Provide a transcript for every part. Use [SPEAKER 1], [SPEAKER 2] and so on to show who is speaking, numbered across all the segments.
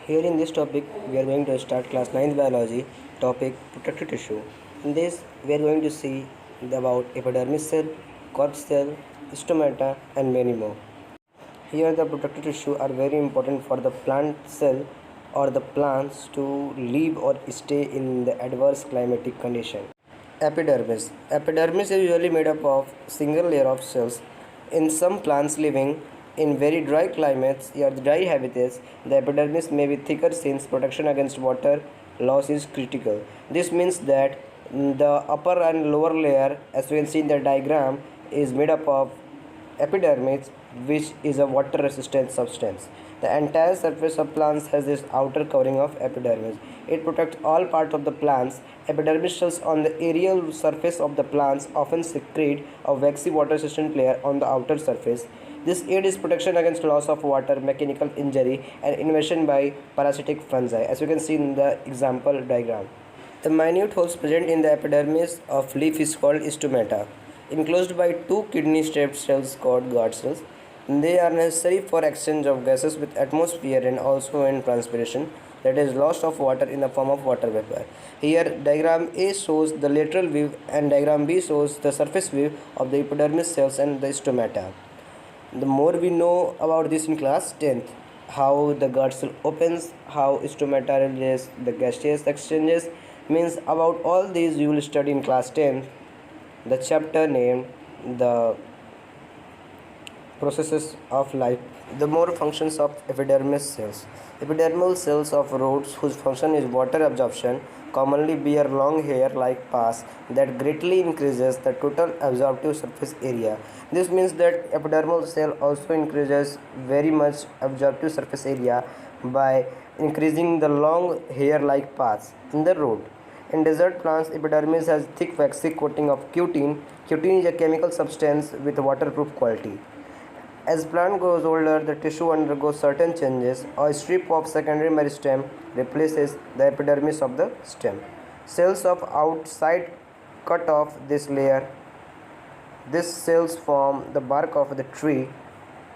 [SPEAKER 1] Here in this topic, we are going to start class 9th biology topic protective tissue. In this, we are going to see about epidermis cell, corpus cell, stomata, and many more. Here, the protective tissue are very important for the plant cell or the plants to live or stay in the adverse climatic condition. Epidermis. Epidermis is usually made up of single layer of cells. In some plants living in very dry climates or dry habitats, the epidermis may be thicker since protection against water loss is critical. This means that the upper and lower layer, as we can see in the diagram, is made up of epidermis, which is a water resistant substance. The entire surface of plants has this outer covering of epidermis. It protects all parts of the plants. Epidermis cells on the aerial surface of the plants often secrete a waxy water resistant layer on the outer surface. This aids protection against loss of water, mechanical injury, and invasion by parasitic fungi, as you can see in the example diagram. The minute holes present in the epidermis of leaf is called stomata, enclosed by two kidney-shaped cells called guard cells. They are necessary for exchange of gases with atmosphere and also in transpiration, that is loss of water in the form of water vapor. Here diagram A shows the lateral view and diagram B shows the surface view of the epidermis cells and the stomata. The more we know about this in class 10th, how the guard cell opens, how stomata releases the gaseous exchanges, means about all these you will study in class 10th, the chapter named the processes of life. The more functions of epidermis cells. Epidermal cells of roots whose function is water absorption commonly bear long hair-like paths that greatly increases the total absorptive surface area. This means that epidermal cell also increases very much absorptive surface area by increasing the long hair-like paths in the root. In desert plants, epidermis has thick waxy coating of cutin. Cutin is a chemical substance with waterproof quality. As plant grows older, the tissue undergoes certain changes. A strip of secondary meristem replaces the epidermis of the stem. Cells of outside cut off this layer. These cells form the bark of the tree.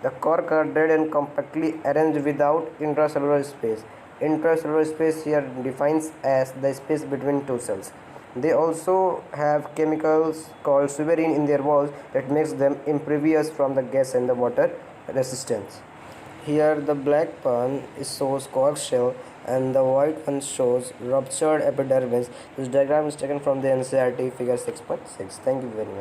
[SPEAKER 1] The cork are dead and compactly arranged without intracellular space. Intracellular space here defines as the space between two cells. They also have chemicals called suberin in their walls that makes them impervious from the gas and the water resistance. Here the black one shows cork shell and the white one shows ruptured epidermis. This diagram is taken from the NCERT figure 6.6. Thank you very much.